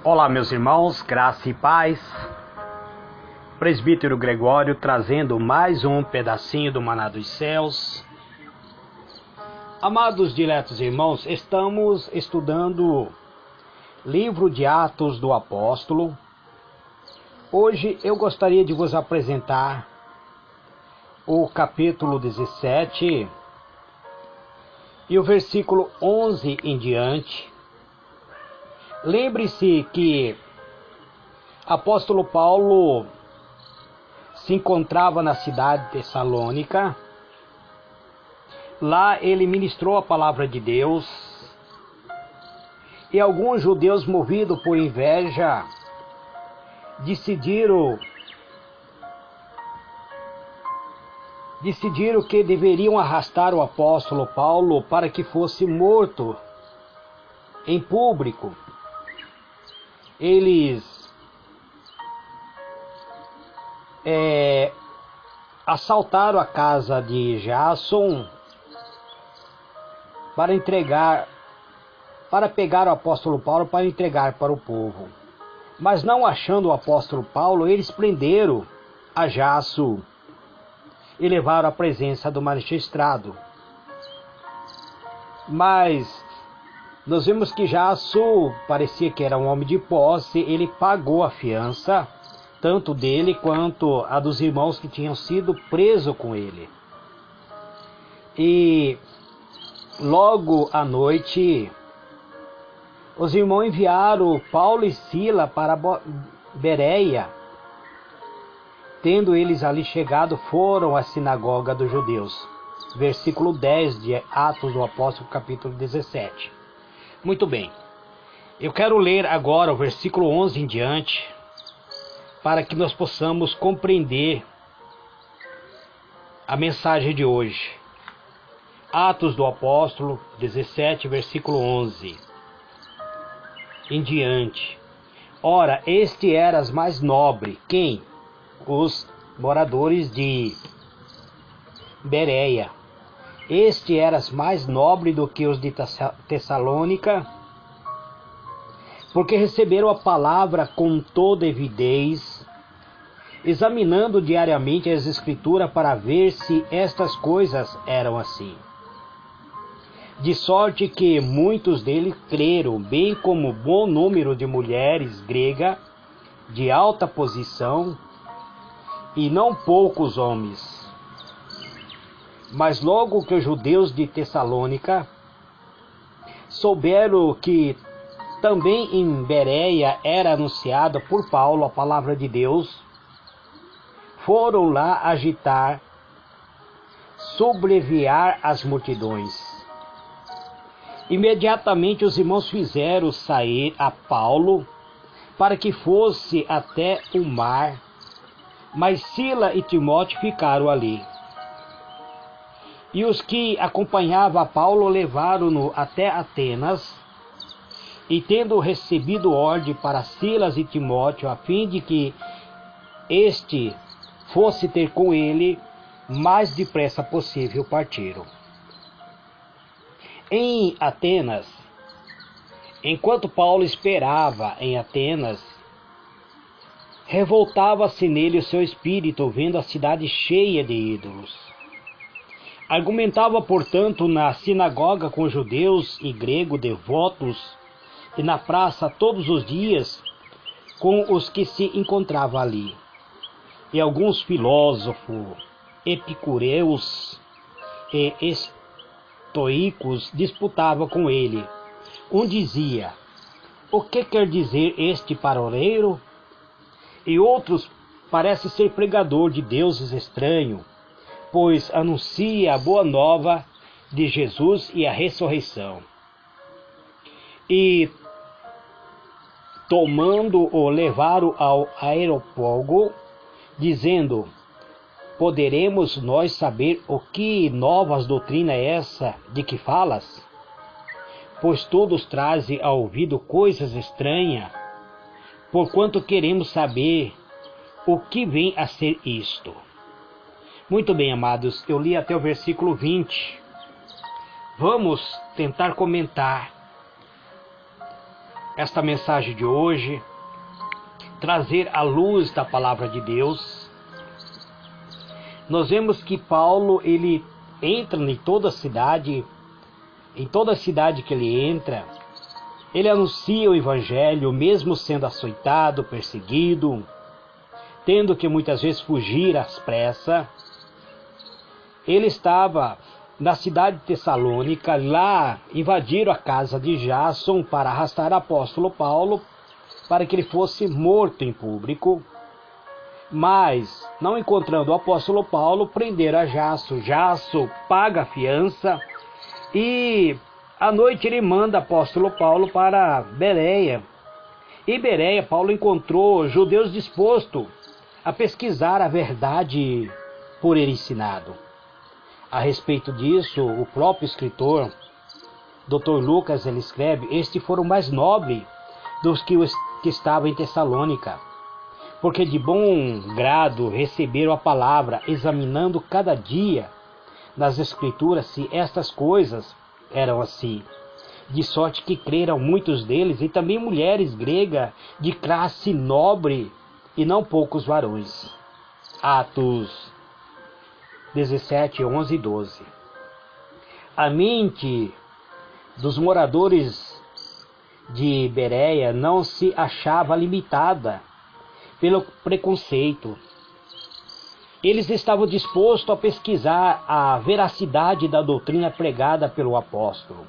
Olá, meus irmãos, graça e paz. Presbítero Gregório trazendo mais um pedacinho do Maná dos Céus. Amados diletos irmãos, estamos estudando livro de Atos do Apóstolo. Hoje eu gostaria de vos apresentar o capítulo 17 e o versículo 11 em diante. Lembre-se que apóstolo Paulo se encontrava na cidade de Tessalônica. Lá ele ministrou a palavra de Deus e alguns judeus, movidos por inveja, decidiram que deveriam arrastar o apóstolo Paulo para que fosse morto em público. Eles assaltaram a casa de Jason para pegar o apóstolo Paulo para entregar para o povo. Mas não achando o apóstolo Paulo, eles prenderam a Jason e levaram à presença do magistrado. Mas nós vemos que Jason parecia que era um homem de posse. Ele pagou a fiança, tanto dele quanto a dos irmãos que tinham sido presos com ele. E logo à noite, os irmãos enviaram Paulo e Sila para Bereia. Tendo eles ali chegado, foram à sinagoga dos judeus. Versículo 10 de Atos do Apóstolo, capítulo 17. Muito bem. Eu quero ler agora o versículo 11 em diante, para que nós possamos compreender a mensagem de hoje. Atos do Apóstolo 17, versículo 11 em diante. Ora, este era as mais nobre. Quem? Os moradores de Bereia. Este era mais nobre do que os de Tessalônica, porque receberam a palavra com toda evidez, examinando diariamente as Escrituras para ver se estas coisas eram assim. De sorte que muitos deles creram, bem como bom número de mulheres gregas de alta posição, e não poucos homens. Mas logo que os judeus de Tessalônica souberam que também em Bereia era anunciada por Paulo a palavra de Deus, foram lá agitar, sobreviar as multidões. Imediatamente os irmãos fizeram sair a Paulo para que fosse até o mar, mas Sila e Timóteo ficaram ali. E os que acompanhavam a Paulo levaram-no até Atenas, e tendo recebido ordem para Silas e Timóteo, a fim de que este fosse ter com ele, mais depressa possível partiram. Em Atenas, enquanto Paulo esperava em Atenas, revoltava-se nele o seu espírito, vendo a cidade cheia de ídolos. Argumentava, portanto, na sinagoga com judeus e gregos devotos, e na praça todos os dias com os que se encontravam ali. E alguns filósofos, epicureus e estoicos disputavam com ele. Um dizia: o que quer dizer este paroleiro? E outros: parece ser pregador de deuses estranhos, pois anuncia a boa nova de Jesus e a ressurreição. E tomando-o, levaram ao aerópago, dizendo: poderemos nós saber o que novas doutrina é essa de que falas? Pois todos trazem ao ouvido coisas estranhas, porquanto queremos saber o que vem a ser isto. Muito bem, amados, eu li até o versículo 20. Vamos tentar comentar esta mensagem de hoje, trazer a luz da palavra de Deus. Nós vemos que Paulo, ele entra em toda cidade que ele entra, ele anuncia o evangelho, mesmo sendo açoitado, perseguido, tendo que muitas vezes fugir às pressas. Ele estava na cidade de Tessalônica, lá invadiram a casa de Jason para arrastar o apóstolo Paulo, para que ele fosse morto em público. Mas, não encontrando o apóstolo Paulo, prenderam a Jason. Jason paga a fiança e à noite ele manda o apóstolo Paulo para Bereia. Em Bereia, Paulo encontrou judeus dispostos a pesquisar a verdade por ele ensinado. A respeito disso, o próprio escritor, Dr. Lucas, ele escreve: estes foram mais nobres dos que estavam em Tessalônica, porque de bom grado receberam a palavra, examinando cada dia nas Escrituras se estas coisas eram assim. De sorte que creram muitos deles, e também mulheres gregas de classe nobre, e não poucos varões. Atos 17, 11 e 12. A mente dos moradores de Bereia não se achava limitada pelo preconceito. Eles estavam dispostos a pesquisar a veracidade da doutrina pregada pelo apóstolo.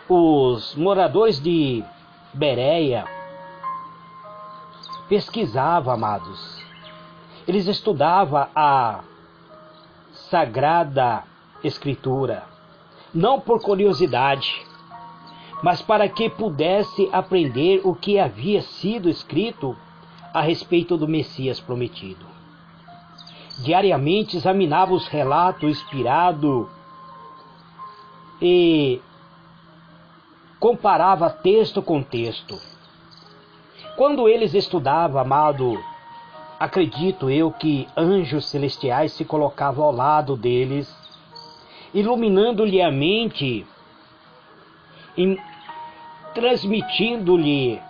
Os moradores de Bereia pesquisavam, amados. Eles estudavam a Sagrada Escritura, não por curiosidade, mas para que pudesse aprender o que havia sido escrito a respeito do Messias prometido. Diariamente examinava os relatos inspirados e comparava texto com texto. Quando eles estudavam, amado, acredito eu que anjos celestiais se colocavam ao lado deles, iluminando-lhe a mente, transmitindo-lhe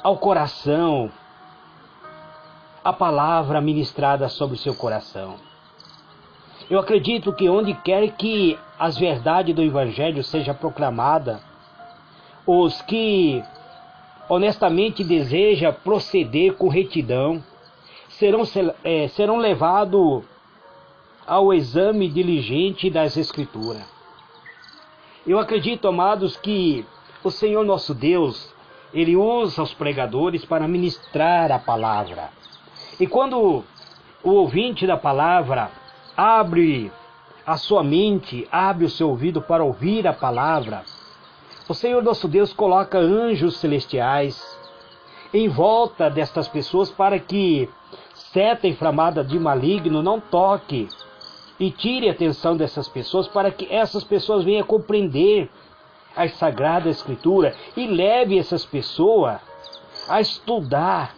ao coração a palavra ministrada sobre o seu coração. Eu acredito que onde quer que as verdades do Evangelho sejam proclamadas, os que honestamente desejam proceder com retidão serão levados ao exame diligente das Escrituras. Eu acredito, amados, que o Senhor nosso Deus, Ele usa os pregadores para ministrar a palavra. E quando o ouvinte da palavra abre a sua mente, abre o seu ouvido para ouvir a palavra, o Senhor nosso Deus coloca anjos celestiais em volta destas pessoas para que seta inflamada de maligno não toque e tire a atenção dessas pessoas, para que essas pessoas venham a compreender a Sagrada Escritura e leve essas pessoas a estudar,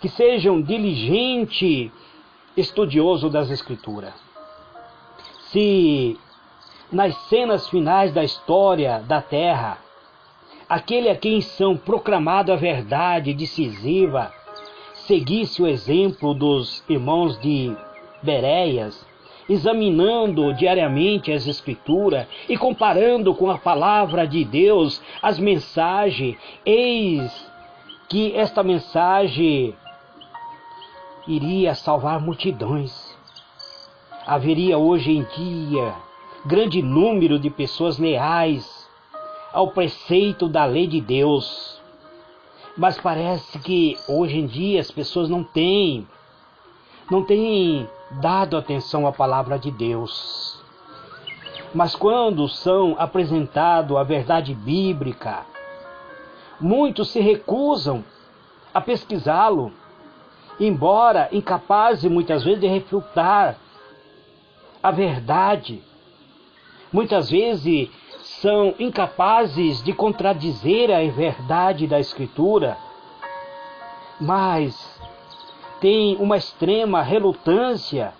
que sejam diligente estudioso das Escrituras. Se nas cenas finais da história da Terra, aquele a quem são proclamada a verdade decisiva seguisse o exemplo dos irmãos de Bereias, examinando diariamente as Escrituras e comparando com a palavra de Deus as mensagens, eis que esta mensagem iria salvar multidões. Haveria hoje em dia grande número de pessoas leais ao preceito da lei de Deus. Mas parece que hoje em dia as pessoas não têm dado atenção à palavra de Deus. Mas quando são apresentados a verdade bíblica, muitos se recusam a pesquisá-lo, embora incapazes muitas vezes de refutar a verdade. Muitas vezes são incapazes de contradizer a verdade da Escritura, mas têm uma extrema relutância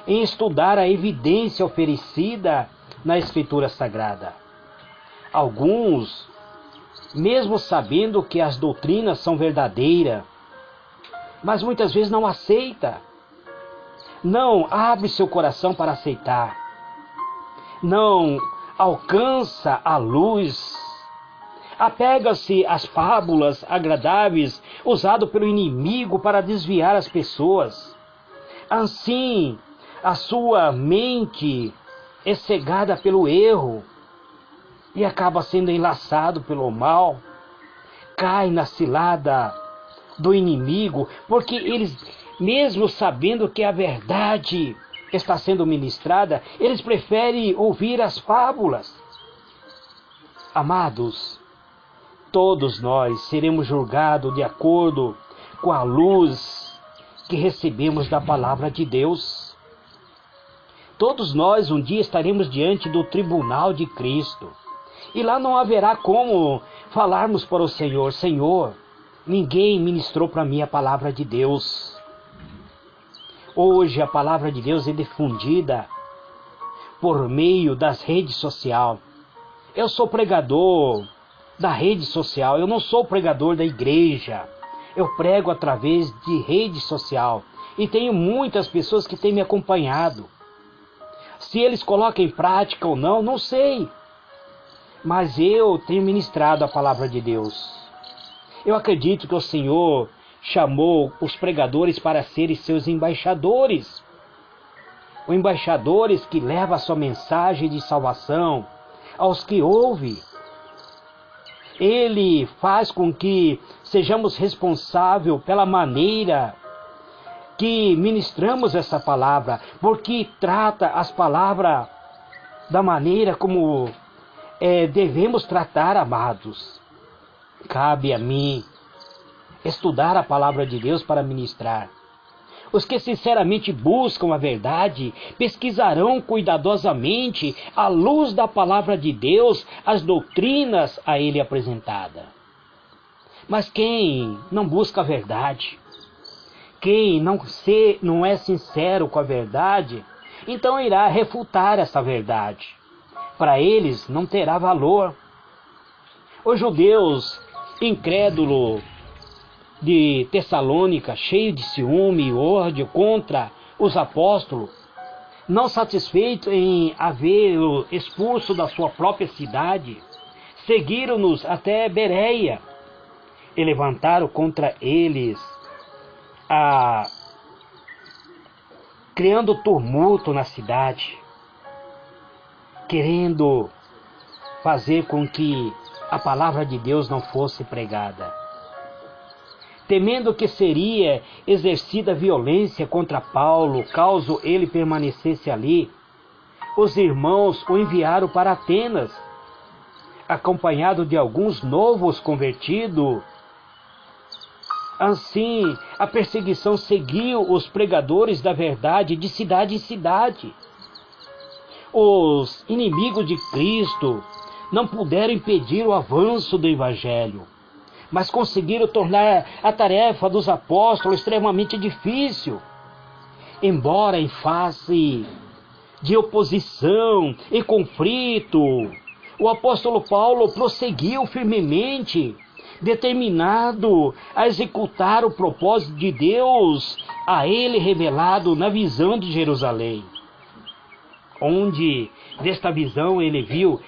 em estudar a evidência oferecida na Escritura Sagrada. Alguns mesmo sabendo que as doutrinas são verdadeiras, mas muitas vezes não aceita, não abre seu coração para aceitar, não alcança a luz, apega-se às fábulas agradáveis usadas pelo inimigo para desviar as pessoas. Assim, a sua mente é cegada pelo erro e acaba sendo enlaçado pelo mal, cai na cilada do inimigo, porque eles, mesmo sabendo que a verdade está sendo ministrada, eles preferem ouvir as fábulas. Amados, todos nós seremos julgados de acordo com a luz que recebemos da palavra de Deus. Todos nós um dia estaremos diante do tribunal de Cristo. E lá não haverá como falarmos para o Senhor: Senhor, ninguém ministrou para mim a palavra de Deus. Hoje a palavra de Deus é difundida por meio das redes sociais. Eu sou pregador da rede social, eu não sou pregador da igreja. Eu prego através de rede social e tenho muitas pessoas que têm me acompanhado. Se eles colocam em prática ou não, não sei. Mas eu tenho ministrado a palavra de Deus. Eu acredito que o Senhor chamou os pregadores para serem seus embaixadores. Os embaixadores que levam a sua mensagem de salvação aos que ouvem. Ele faz com que sejamos responsáveis pela maneira que ministramos essa palavra, porque trata as palavras da maneira como devemos tratar, amados. Cabe a mim estudar a palavra de Deus para ministrar. Os que sinceramente buscam a verdade pesquisarão cuidadosamente, à luz da palavra de Deus, as doutrinas a ele apresentadas. Mas quem não busca a verdade, quem não é sincero com a verdade, então irá refutar essa verdade. Para eles não terá valor. Os judeus incrédulos de Tessalônica, cheio de ciúme e ódio contra os apóstolos, não satisfeitos em havê-lo expulso da sua própria cidade, seguiram-nos até Bereia e levantaram contra eles, criando tumulto na cidade, querendo fazer com que a palavra de Deus não fosse pregada. Temendo que seria exercida violência contra Paulo, caso ele permanecesse ali, os irmãos o enviaram para Atenas, acompanhado de alguns novos convertidos. Assim, a perseguição seguiu os pregadores da verdade de cidade em cidade. Os inimigos de Cristo não puderam impedir o avanço do Evangelho, mas conseguiram tornar a tarefa dos apóstolos extremamente difícil. Embora em face de oposição e conflito, o apóstolo Paulo prosseguiu firmemente, determinado a executar o propósito de Deus a ele revelado na visão de Jerusalém, onde desta visão ele viu: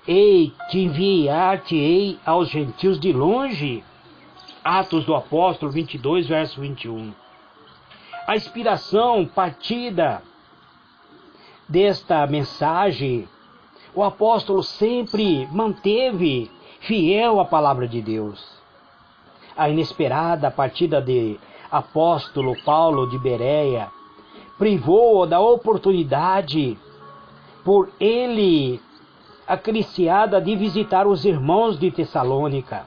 Ei, te enviar-te-ei aos gentios de longe. Atos do Apóstolo 22, verso 21. A inspiração partida desta mensagem, o apóstolo sempre manteve fiel à palavra de Deus. A inesperada partida de apóstolo Paulo de Bereia privou-o da oportunidade por ele acariciada de visitar os irmãos de Tessalônica.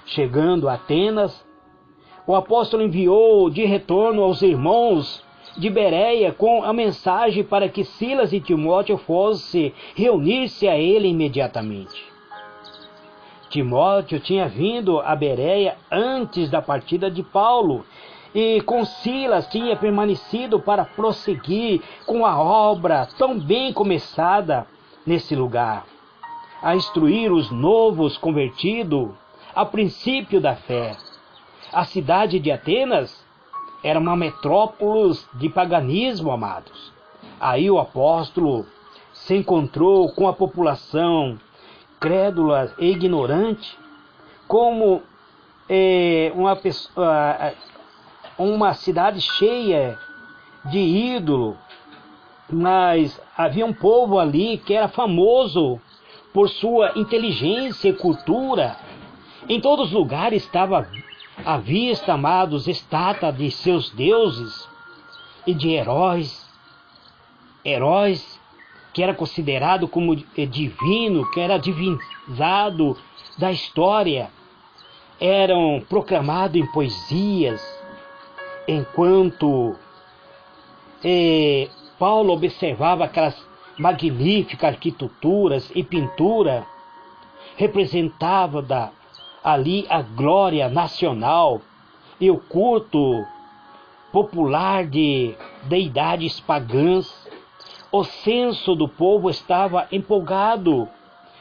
Chegando a Atenas, o apóstolo enviou de retorno aos irmãos de Bereia com a mensagem para que Silas e Timóteo fossem reunir-se a ele imediatamente. Timóteo tinha vindo a Bereia antes da partida de Paulo e com Silas tinha permanecido para prosseguir com a obra tão bem começada nesse lugar. a instruir os novos convertidos ao princípio da fé. A cidade de Atenas era uma metrópole de paganismo, amados. Aí o apóstolo se encontrou com a população crédula e ignorante, como uma cidade cheia de ídolo, mas havia um povo ali que era famoso por sua inteligência e cultura. Em todos os lugares estava à vista, amados, estátua de seus deuses e de heróis que era considerado como divino, que era divinizado da história, eram proclamados em poesias, enquanto Paulo observava aquelas magníficas arquiteturas e pintura, representava ali a glória nacional e o culto popular de deidades pagãs. O senso do povo estava empolgado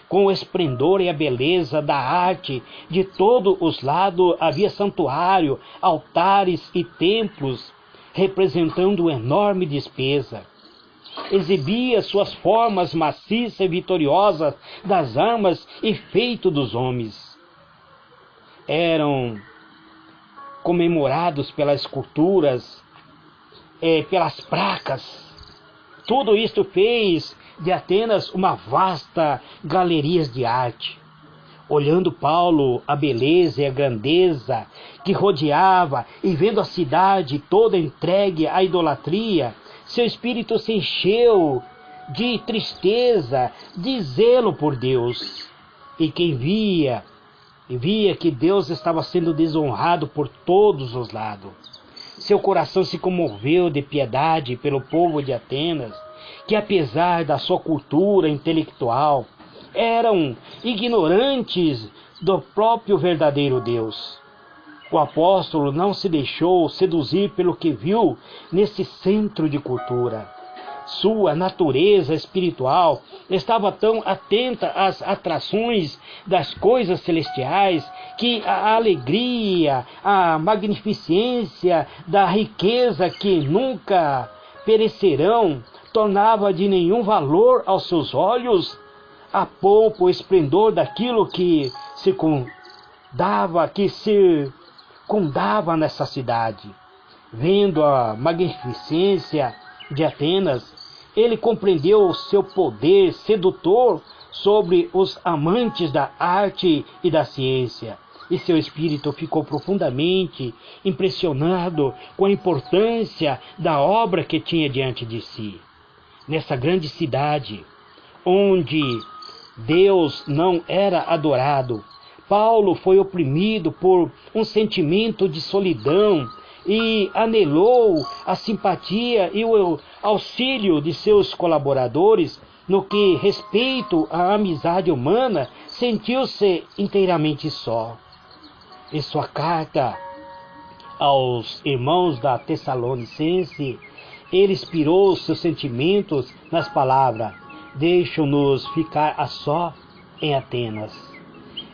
com o esplendor e a beleza da arte. De todos os lados havia santuário, altares e templos, representando enorme despesa. Exibia suas formas maciças e vitoriosas das armas e feito dos homens. Eram comemorados pelas esculturas, pelas placas. Tudo isto fez de Atenas uma vasta galeria de arte. Olhando Paulo a beleza e a grandeza que rodeava e vendo a cidade toda entregue à idolatria, seu espírito se encheu de tristeza, de zelo por Deus. E quem via que Deus estava sendo desonrado por todos os lados. Seu coração se comoveu de piedade pelo povo de Atenas, que apesar da sua cultura intelectual, eram ignorantes do próprio verdadeiro Deus. O apóstolo não se deixou seduzir pelo que viu nesse centro de cultura. Sua natureza espiritual estava tão atenta às atrações das coisas celestiais que a alegria, a magnificência da riqueza que nunca perecerão tornava de nenhum valor aos seus olhos a pompa, o esplendor daquilo que circundava nessa cidade. Vendo a magnificência de Atenas, ele compreendeu o seu poder sedutor sobre os amantes da arte e da ciência, e seu espírito ficou profundamente impressionado com a importância da obra que tinha diante de si. Nessa grande cidade, onde Deus não era adorado, Paulo foi oprimido por um sentimento de solidão e anelou a simpatia e o auxílio de seus colaboradores. No que respeita à amizade humana, sentiu-se inteiramente só. Em sua carta aos irmãos da Tessalonicense, ele inspirou seus sentimentos nas palavras: deixam-nos ficar a só em Atenas.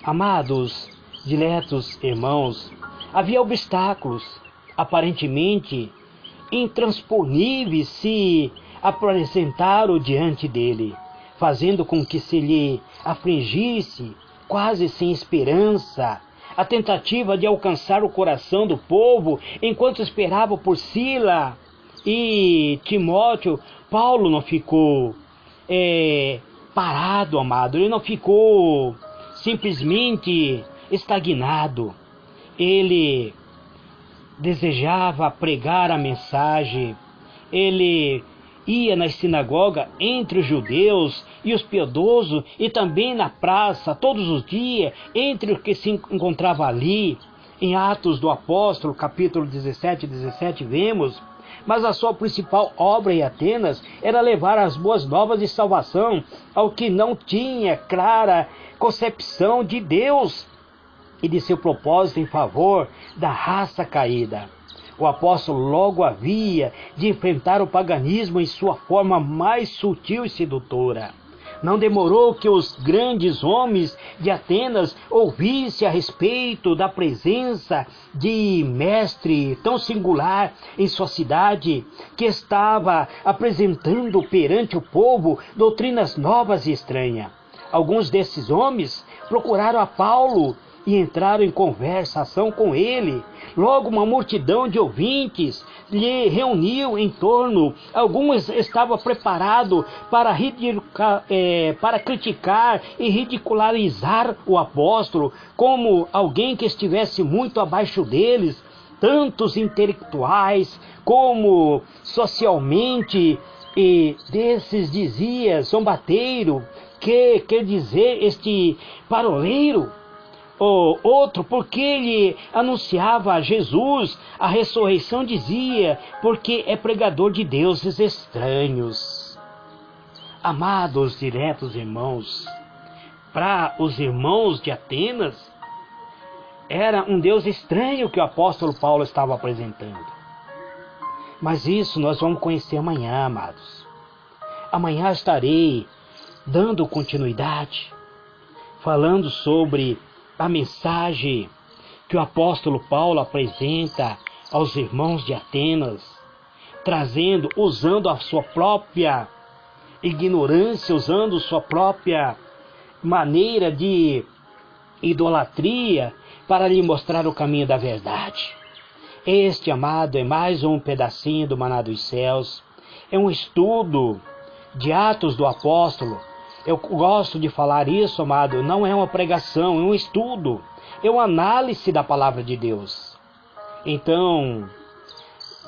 Amados, diletos irmãos, havia obstáculos aparentemente intransponíveis se apresentaram diante dele, fazendo com que se lhe afligisse, quase sem esperança, a tentativa de alcançar o coração do povo enquanto esperava por Sila e Timóteo. Paulo não ficou parado, amado, ele não ficou simplesmente estagnado. Ele desejava pregar a mensagem, ele ia na sinagoga entre os judeus e os piedosos, e também na praça, todos os dias, entre os que se encontravam ali. Em Atos do Apóstolo, capítulo 17, vemos: mas a sua principal obra em Atenas era levar as boas novas de salvação ao que não tinha clara concepção de Deus e de seu propósito em favor da raça caída. O apóstolo logo havia de enfrentar o paganismo em sua forma mais sutil e sedutora. Não demorou que os grandes homens de Atenas ouvissem a respeito da presença de mestre tão singular em sua cidade, que estava apresentando perante o povo doutrinas novas e estranhas. Alguns desses homens procuraram a Paulo e entraram em conversação com ele. Logo uma multidão de ouvintes lhe reuniu em torno. Alguns estavam preparados para criticar e ridicularizar o apóstolo como alguém que estivesse muito abaixo deles, tantos intelectuais como socialmente, e desses dizia zombateiro, que quer dizer este paroleiro. O outro, porque ele anunciava a Jesus, a ressurreição, dizia, porque é pregador de deuses estranhos. Amados diretos irmãos, para os irmãos de Atenas, era um Deus estranho que o apóstolo Paulo estava apresentando. Mas isso nós vamos conhecer amanhã, amados. Amanhã estarei dando continuidade, falando sobre a mensagem que o apóstolo Paulo apresenta aos irmãos de Atenas, trazendo, usando a sua própria ignorância, usando sua própria maneira de idolatria para lhe mostrar o caminho da verdade. Este, amado, é mais um pedacinho do Maná dos Céus, é um estudo de Atos do Apóstolo. Eu gosto de falar isso, amado, não é uma pregação, é um estudo, é uma análise da palavra de Deus. Então,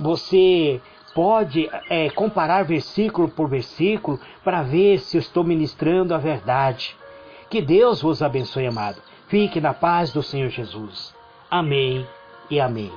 você pode comparar versículo por versículo para ver se eu estou ministrando a verdade. Que Deus vos abençoe, amado. Fique na paz do Senhor Jesus. Amém e amém.